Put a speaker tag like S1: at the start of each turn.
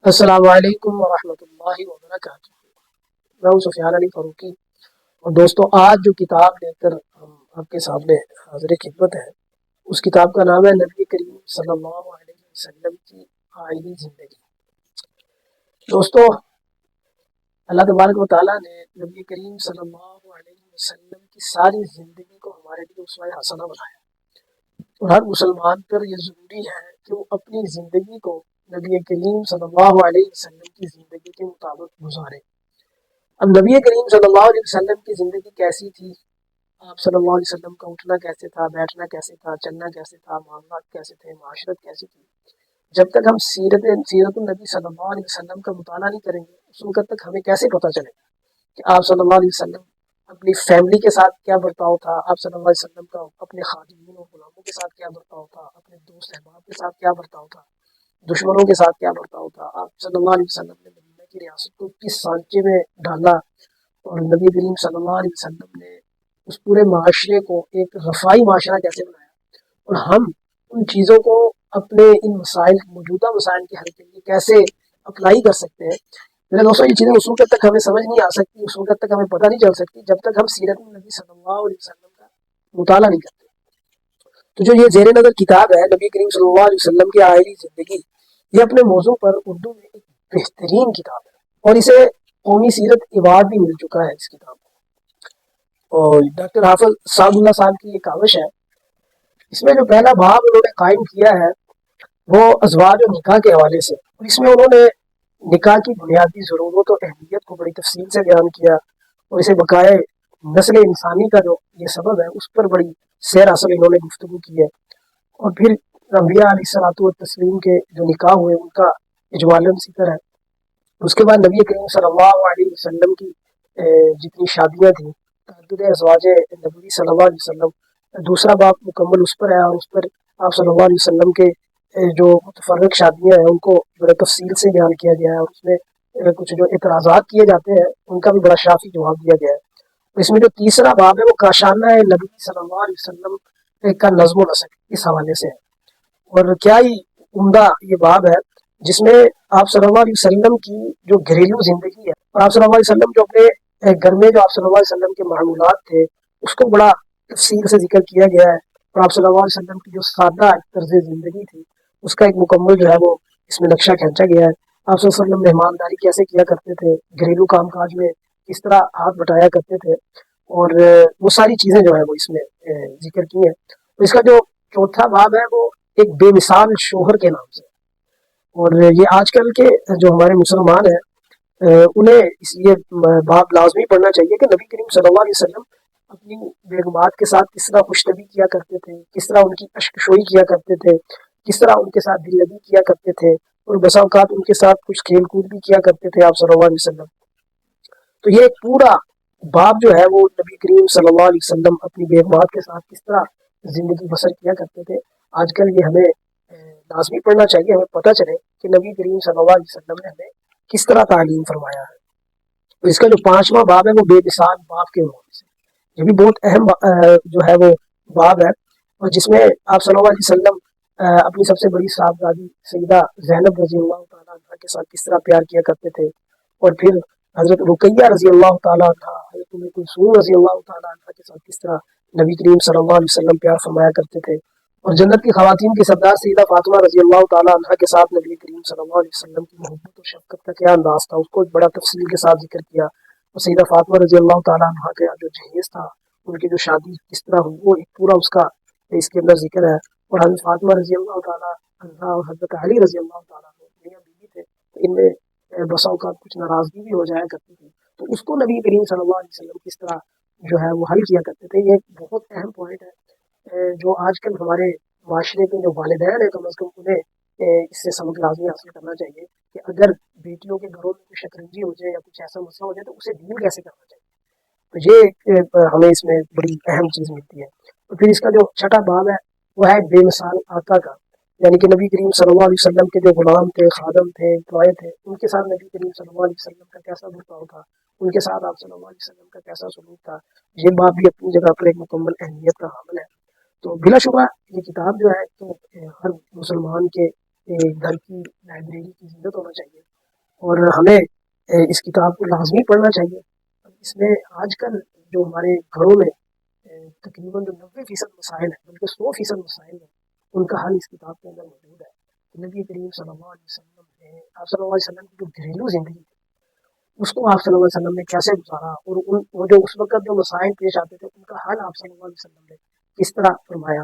S1: السلام علیکم ورحمۃ اللہ وبرکاتہ۔ میں ہوں سفیان علی فاروقی، اور دوستوں آج جو کتاب لے کر ہم آپ کے سامنے حاضر خدمت ہے اس کتاب کا نام ہے نبی کریم صلی اللہ علیہ وسلم کی آئلی زندگی۔ دوستوں اللہ تبارک و تعالیٰ نے نبی کریم صلی اللہ علیہ وسلم کی ساری زندگی کو ہمارے لیے اسوہ حسنہ بنایا، اور ہر مسلمان پر یہ ضروری ہے کہ وہ اپنی زندگی کو نبی کریم صلی اللہ علیہ وسلم کی زندگی کے مطابق گزارے۔ اب نبی کریم صلی اللہ علیہ وسلم کی زندگی کیسی تھی؟ آپ صلی اللہ علیہ وسلم کا اٹھنا کیسے تھا، بیٹھنا کیسے تھا، چلنا کیسے تھا، معاملات کیسے تھے، معاشرت کیسی تھی؟ جب تک ہم سیرت النبی صلی اللہ علیہ وسلم کا مطالعہ نہیں کریں گے اس وقت تک ہمیں کیسے پتہ چلے گا کہ آپ صلی اللہ علیہ وسلم اپنی فیملی کے ساتھ کیا برتاؤ تھا، آپ صلی اللہ علیہ وسلم کا اپنے خادمین اور غلاموں کے ساتھ کیا برتاؤ تھا، اپنے دوست احباب کے ساتھ کیا برتاؤ تھا، دشمنوں کے ساتھ کیا برتاؤ تھا۔ آپ صلی اللہ علیہ وسلم نے مدینہ کی ریاست کو کس سانچے میں ڈالا، اور نبی کریم صلی اللہ علیہ وسلم نے اس پورے معاشرے کو ایک رفائی معاشرہ کیسے بنایا، اور ہم ان چیزوں کو اپنے ان موجودہ مسائل کے حل کے لیے کیسے اپلائی کر سکتے ہیں۔ میرے دوستوں یہ چیزیں اس وقت تک ہمیں سمجھ نہیں آ سکتی، اس وقت تک ہمیں پتہ نہیں چل سکتی جب تک ہم سیرت النبی صلی اللہ علیہ وسلم کا مطالعہ نہیں کرتے۔ تو جو یہ زیر نظر کتاب ہے نبی کریم صلی اللہ علیہ وسلم کی آئلی زندگی، یہ اپنے موضوع پر اردو میں ایک بہترین کتاب ہے، اور اسے قومی سیرت ایوارڈ بھی مل چکا ہے اس کتاب کو۔ اور ڈاکٹر حافظ سعد اللہ صاحب کی یہ کاوش ہے، اس میں جو پہلا باب انہوں نے قائم کیا ہے وہ ازواج و نکاح کے حوالے سے، اور اس میں انہوں نے نکاح کی بنیادی ضرورت و اہمیت کو بڑی تفصیل سے بیان کیا، اور اسے بقائے نسل انسانی کا جو یہ سبب ہے اس پر بڑی سیر اصل انہوں نے گفتگو کی ہے۔ اور پھر انبیاء علیہ الصلوۃ والتسلیم کے جو نکاح ہوئے ان کا اجمالاً ذکر ہے۔ اس کے بعد نبی کریم صلی اللہ علیہ وسلم کی جتنی شادیاں تھیں، تعدد ازواج نبی صلی اللہ علیہ وسلم، دوسرا باب مکمل اس پر ہے، اور اس پر آپ صلی اللہ علیہ وسلم کے جو متفرق شادیاں ہیں ان کو بڑے تفصیل سے بیان کیا گیا ہے، اور اس میں کچھ جو اعتراضات کیے جاتے ہیں ان کا بھی بڑا شافی جواب دیا گیا ہے۔ اس میں جو تیسرا باب ہے وہ کاشانہ نبی صلی اللہ علیہ وسلم کا نظم و نسق اس حوالے سے ہے، اور کیا ہی عمدہ یہ باب ہے جس میں آپ صلی اللہ علیہ وسلم کی جو گھریلو زندگی ہے، اور آپ صلی اللہ علیہ وسلم جو اپنے گھر میں جو آپ صلی اللہ علیہ وسلم کے معمولات تھے اس کو بڑا تفصیل سے ذکر کیا گیا ہے، اور آپ صلی اللہ علیہ وسلم کی جو سادہ طرز زندگی تھی اس کا ایک مکمل جو ہے وہ اس میں نقشہ کھینچا گیا ہے۔ آپ صلی اللہ علیہ وسلم مہمانداری کیسے کیا کرتے تھے، گھریلو کام کاج میں کس طرح ہاتھ بٹایا کرتے تھے، اور وہ ساری چیزیں جو ہے وہ اس میں ذکر کی ہیں۔ اس کا جو چوتھا باب ہے وہ ایک بے مثال شوہر کے نام سے، اور یہ آج کل کے جو ہمارے مسلمان ہیں انہیں یہ باب لازمی پڑھنا چاہیے کہ نبی کریم صلی اللہ علیہ وسلم اپنی بیگمات کے ساتھ کس طرح خوش طبی کیا کرتے تھے، کس طرح ان کی اشکشوئی کیا کرتے تھے، کس طرح ان کے ساتھ دل لگی کیا کرتے تھے، اور بسا اوقات ان کے ساتھ کچھ کھیل کود بھی کیا کرتے تھے آپ صلی اللہ علیہ وسلم۔ تو یہ ایک پورا باب جو ہے وہ نبی کریم صلی اللہ علیہ وسلم اپنی بیگمات کے ساتھ کس طرح زندگی بسر کیا کرتے تھے، آج کل یہ ہمیں لازمی پڑھنا چاہیے، ہمیں پتہ چلے کہ نبی کریم صلی اللہ علیہ وسلم نے ہمیں کس طرح تعلیم فرمایا ہے۔ تو اس کا جو پانچواں باب ہے وہ بے مثال باب کے حوالے سے، یہ بھی بہت اہم جو ہے وہ باب ہے، اور جس میں آپ صلی اللہ علیہ وسلم اپنی سب سے بڑی صاحبزادی سیدہ زینب رضی اللہ تعالیٰ عنہ کے ساتھ کس طرح پیار کیا کرتے تھے، اور پھر حضرت رقیہ رضی اللہ تعالیٰ عنہ، حضرت ام کلثوم رضی اللہ تعالیٰ عنہ کے ساتھ کس طرح نبی کریم صلی اللہ علیہ وسلم پیار فرمایا کرتے تھے، اور جنت کی خواتین کی سردار سیدہ فاطمہ رضی اللہ تعالیٰ عنہ کے ساتھ نبی کریم صلی اللہ علیہ وسلم کی محبت و شفقت کا کیا انداز تھا، اس کو بڑا تفصیل کے ساتھ ذکر کیا۔ اور سیدہ فاطمہ رضی اللہ تعالیٰ عنہ کا جو جہیز تھا، ان کی جو شادی کس طرح ہوئی، وہ ایک پورا اس کا اس کے اندر ذکر ہے۔ اور حضرت فاطمہ رضی اللہ تعالیٰ عنہ اور حضرت علی رضی اللہ تعالیٰ عنہ میاں بیوی تھے، ان میں بسا اوقات کچھ ناراضگی بھی ہو جایا کرتی تھی، تو اس کو نبی کریم صلی اللہ علیہ وسلم کس طرح جو ہے وہ حل کیا کرتے تھے۔ یہ ایک بہت اہم پوائنٹ ہے جو آج کل ہمارے معاشرے کے جو والدین ہیں کم از کم انہیں اس سے سبق لازمی حاصل کرنا چاہیے کہ اگر بیٹیوں کے گھروں میں کوئی شطرنجی ہو جائے یا کچھ ایسا مسئلہ ہو جائے تو اسے ڈیل کیسے کرنا چاہیے۔ تو یہ ہمیں اس میں بڑی اہم چیز ملتی ہے۔ اور پھر اس کا جو چھٹا باب ہے وہ ہے بے مثال آقا کا، یعنی کہ نبی کریم صلی اللہ علیہ وسلم کے جو غلام تھے، خادم تھے، امپلائے تھے، ان کے ساتھ نبی کریم صلی اللہ علیہ وسلم کا کیسا برتاؤ تھا، ان کے ساتھ آپ صلی اللہ علیہ وسلم کا کیسا سلوک تھا۔ یہ باب بھی اپنی جگہ پر ایک مکمل اہمیت کا حامل ہے۔ تو بلا شبہ یہ کتاب جو ہے تو ہر مسلمان کے گھر کی لائبریری کی زینت ہونا چاہیے، اور ہمیں اس کتاب کو لازمی پڑھنا چاہیے۔ اس میں آج کل جو ہمارے گھروں میں تقریباً جو 90% مسائل ہیں، بلکہ 100% مسائل ہیں، ان کا حل اس کتاب کے اندر موجود ہے۔ نبی کریم صلی اللہ علیہ وسلم نے، آپ صلی اللہ علیہ وسلم کی جو گھریلو زندگی تھی اس کو آپ صلی اللہ علیہ وسلم نے کیسے گزارا، اور وہ جو اس وقت جو مسائل پیش آتے تھے ان کا حل آپ صلی اللہ علیہ وسلم نے کس طرح فرمایا،